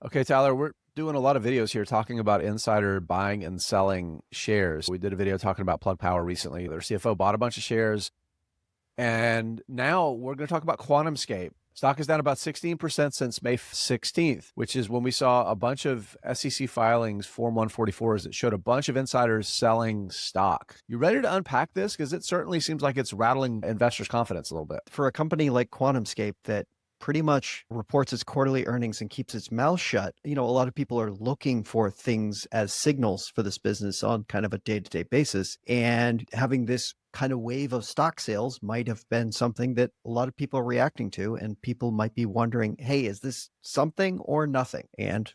Okay, Tyler, we're doing a lot of videos here talking about insider buying and selling shares. We did a video talking about Plug Power recently. Their CFO bought a bunch of shares. And now we're going to talk about QuantumScape. Stock is down about 16% since May 16th, which is when we saw a bunch of SEC filings, Form 144s, that showed a bunch of insiders selling stock. You ready to unpack this? Because it certainly seems like it's rattling investors' confidence a little bit. For a company like QuantumScape that pretty much reports its quarterly earnings and keeps its mouth shut, a lot of people are looking for things as signals for this business on kind of a day-to-day basis. And having this kind of wave of stock sales might have been something that a lot of people are reacting to, and people might be wondering, hey, is this something or nothing? And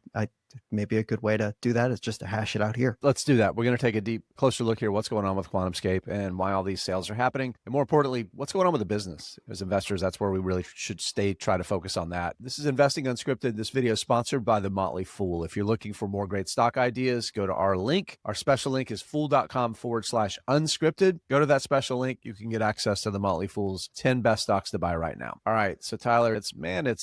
maybe a good way to do that is just to hash it out here. Let's do that. We're going to take a closer look here. What's going on with QuantumScape and why all these sales are happening. And more importantly, what's going on with the business? As investors, that's where we really should try to focus on that. This is Investing Unscripted. This video is sponsored by The Motley Fool. If you're looking for more great stock ideas, go to our link. Our special link is fool.com/unscripted. Go to that special link. You can get access to The Motley Fool's 10 best stocks to buy right now. All right. So Tyler, it's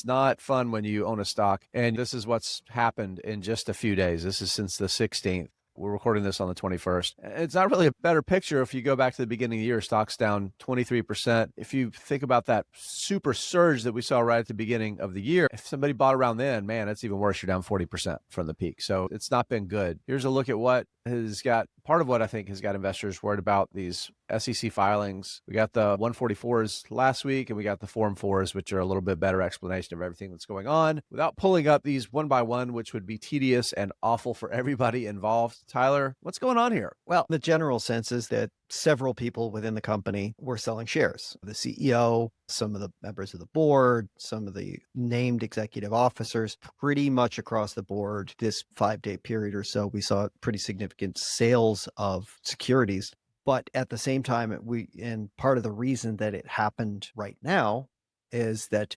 not fun when you own a stock. And this is what's happened in just a few days. This is since the 16th. We're recording this on the 21st. It's not really a better picture if you go back to the beginning of the year. Stock's down 23%. If you think about that super surge that we saw right at the beginning of the year, if somebody bought around then, man, it's even worse. You're down 40% from the peak. So it's not been good. Here's a look at what has got part of what I think has got investors worried about these SEC filings. We got the 144s last week, and we got the Form 4s, which are a little bit better explanation of everything that's going on without pulling up these one by one, which would be tedious and awful for everybody involved. Tyler, what's going on here? Well, the general sense is that several people within the company were selling shares. The CEO, some of the members of the board, some of the named executive officers, pretty much across the board, this 5-day period or so, we saw pretty significant sales of securities. But at the same time, and part of the reason that it happened right now is that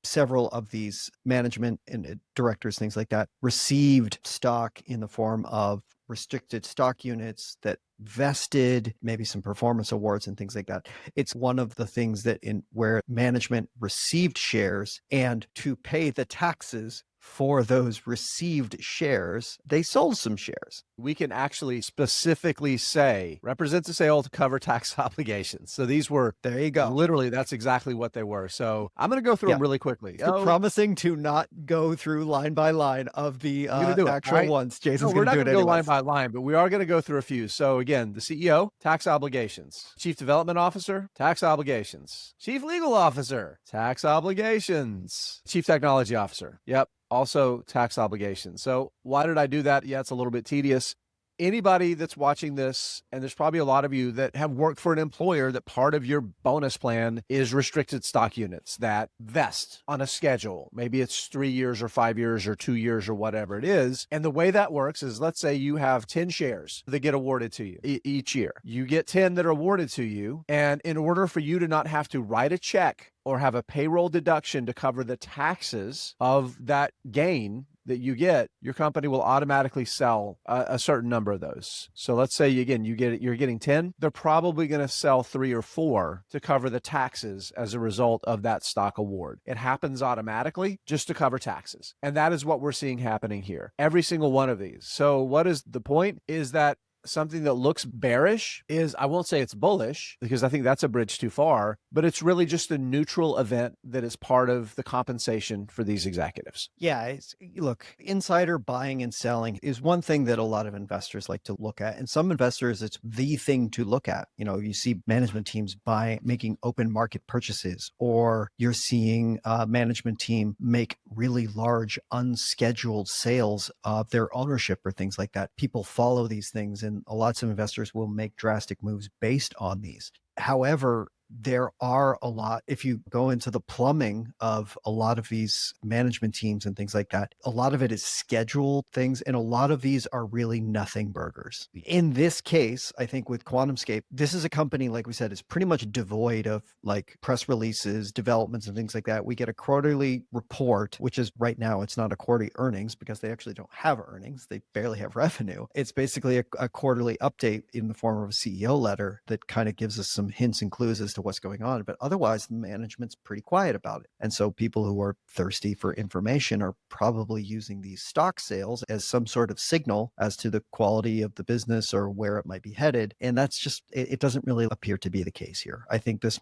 several of these management and directors, things like that, received stock in the form of restricted stock units that vested, maybe some performance awards and things like that. It's one of the things where management received shares, and to pay the taxes for those received shares, they sold some shares. We can actually specifically say represents a sale to cover tax obligations. So these were, there you go. Literally, that's exactly what they were. So I'm going to go through them really quickly. Promising to not go through line by line of the actual ones. Jason's going to do it anyway. We're not going to go line by line, but we are going to go through a few. So again, the CEO, tax obligations. Chief Development Officer, tax obligations. Chief Legal Officer, tax obligations. Chief Technology Officer. Yep. Also tax obligations. So why did I do that? Yeah, it's a little bit tedious. Anybody that's watching this, and there's probably a lot of you that have worked for an employer, that part of your bonus plan is restricted stock units that vest on a schedule. Maybe it's 3 years or 5 years or 2 years or whatever it is. And the way that works is, let's say you have 10 shares that get awarded to you each year. You get 10 that are awarded to you. And in order for you to not have to write a check or have a payroll deduction to cover the taxes of that gain that you get, your company will automatically sell a certain number of those. So let's say, again, you're getting 10. They're probably going to sell 3 or 4 to cover the taxes as a result of that stock award. It happens automatically just to cover taxes. And that is what we're seeing happening here. Every single one of these. So what is the point? Is that something that looks bearish is, I won't say it's bullish, because I think that's a bridge too far, but it's really just a neutral event that is part of the compensation for these executives. Yeah, look, insider buying and selling is one thing that a lot of investors like to look at. And some investors, it's the thing to look at. You see management teams making open market purchases, or you're seeing a management team make really large unscheduled sales of their ownership or things like that. People follow these things, and lots of investors will make drastic moves based on these. However, there are a lot, if you go into the plumbing of a lot of these management teams and things like that, a lot of it is scheduled things, and a lot of these are really nothing burgers. In this case, I think with QuantumScape, this is a company, like we said, is pretty much devoid of like press releases, developments, and things like that. We get a quarterly report, which is right now, it's not a quarterly earnings because they actually don't have earnings. They barely have revenue. It's basically a quarterly update in the form of a CEO letter that kind of gives us some hints and clues as to to what's going on. But otherwise, the management's pretty quiet about it. And so people who are thirsty for information are probably using these stock sales as some sort of signal as to the quality of the business or where it might be headed. And that's just, it doesn't really appear to be the case here. I think this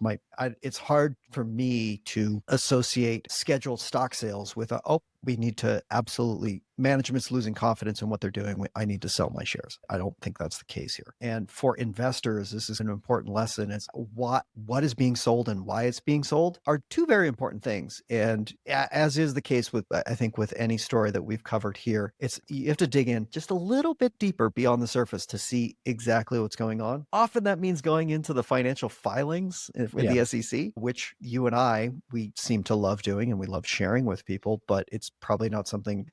it's hard for me to associate scheduled stock sales with we need to absolutely, management's losing confidence in what they're doing. I need to sell my shares. I don't think that's the case here. And for investors, this is an important lesson. It's what is being sold and why it's being sold are two very important things. And as is the case with, I think, with any story that we've covered here, you have to dig in just a little bit deeper beyond the surface to see exactly what's going on. Often that means going into the financial filings with the SEC, which you and we seem to love doing and we love sharing with people, but it's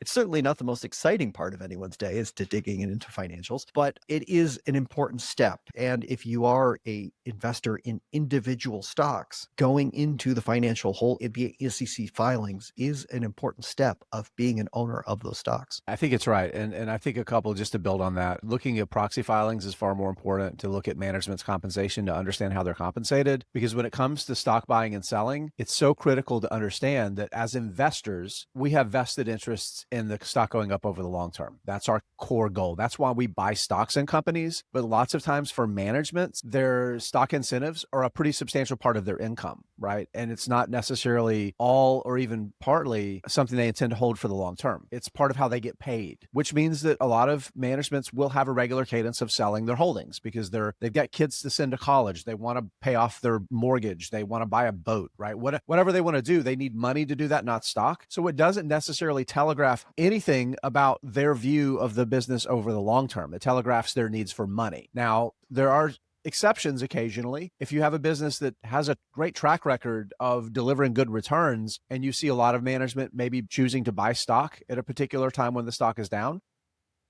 certainly not the most exciting part of anyone's day is to digging into financials, but it is an important step. And if you are a investor in individual stocks, going into the financial the SEC filings is an important step of being an owner of those stocks. I think it's right. And I think a couple, just to build on that, looking at proxy filings is far more important to look at management's compensation to understand how they're compensated. Because when it comes to stock buying and selling, it's so critical to understand that as investors, we have vested interests in the stock going up over the long term. That's our core goal. That's why we buy stocks in companies. But lots of times for management, their stock incentives are a pretty substantial part of their income, right? And it's not necessarily all or even partly something they intend to hold for the long term. It's part of how they get paid, which means that a lot of managements will have a regular cadence of selling their holdings because they've got kids to send to college. They want to pay off their mortgage. They want to buy a boat, right? Whatever they want to do, they need money to do that, not stock. So it doesn't necessarily telegraph anything about their view of the business over the long term. It telegraphs their needs for money. Now, there are exceptions occasionally. If you have a business that has a great track record of delivering good returns and you see a lot of management maybe choosing to buy stock at a particular time when the stock is down,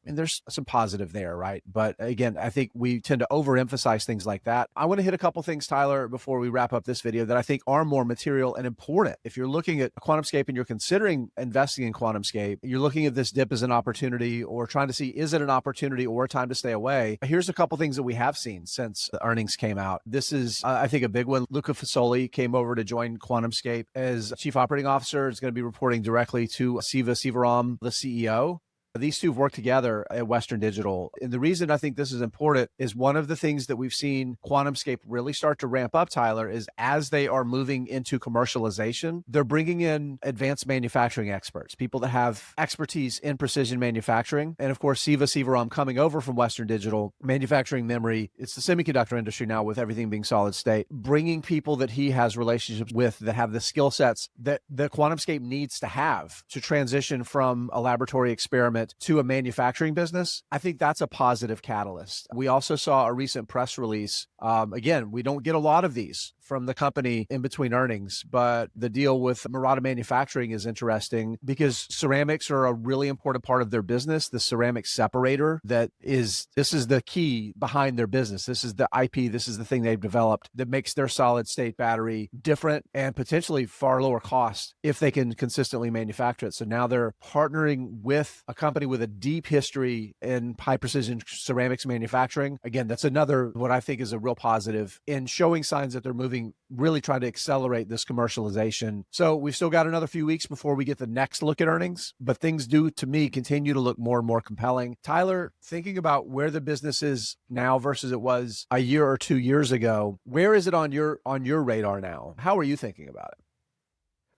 and there's some positive there, right? But again, I think we tend to overemphasize things like that. I want to hit a couple things, Tyler, before we wrap up this video that I think are more material and important. If you're looking at QuantumScape and you're considering investing in QuantumScape, you're looking at this dip as an opportunity or trying to see, is it an opportunity or a time to stay away? Here's a couple things that we have seen since the earnings came out. This is, I think, a big one. Luca Fasoli came over to join QuantumScape as Chief Operating Officer. Is going to be reporting directly to Siva Sivaram, the CEO. These two have worked together at Western Digital. And the reason I think this is important is one of the things that we've seen QuantumScape really start to ramp up, Tyler, is as they are moving into commercialization, they're bringing in advanced manufacturing experts, people that have expertise in precision manufacturing. And of course, Siva Sivaram coming over from Western Digital, manufacturing memory. It's the semiconductor industry now with everything being solid state, bringing people that he has relationships with that have the skill sets that the QuantumScape needs to have to transition from a laboratory experiment to a manufacturing business. I think that's a positive catalyst. We also saw a recent press release. Again, we don't get a lot of these from the company in between earnings, but the deal with Murata Manufacturing is interesting because ceramics are a really important part of their business. The ceramic separator this is the key behind their business. This is the IP. This is the thing they've developed that makes their solid state battery different and potentially far lower cost if they can consistently manufacture it. So now they're partnering with a company with a deep history in high precision ceramics manufacturing. Again, that's another, what I think is a real positive in showing signs that they're moving, really trying to accelerate this commercialization. So we've still got another few weeks before we get the next look at earnings, but things do, to me, continue to look more and more compelling. Tyler, thinking about where the business is now versus it was a year or 2 years ago, where is it on your radar now? How are you thinking about it?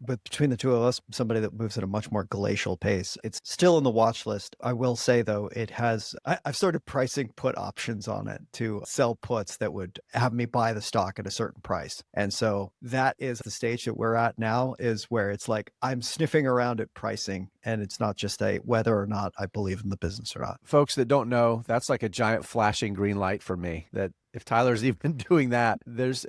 But between the two of us, somebody that moves at a much more glacial pace, it's still on the watch list. I will say, though, I've started pricing put options on it to sell puts that would have me buy the stock at a certain price. And so that is the stage that we're at now, is where it's like I'm sniffing around at pricing, and it's not just a whether or not I believe in the business or not. Folks that don't know, that's like a giant flashing green light for me, that if Tyler's even doing that, there's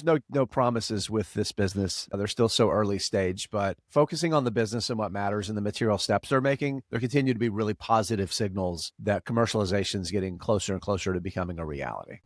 no promises with this business. They're still so early stage, but focusing on the business and what matters and the material steps they're making, there continue to be really positive signals that commercialization is getting closer and closer to becoming a reality.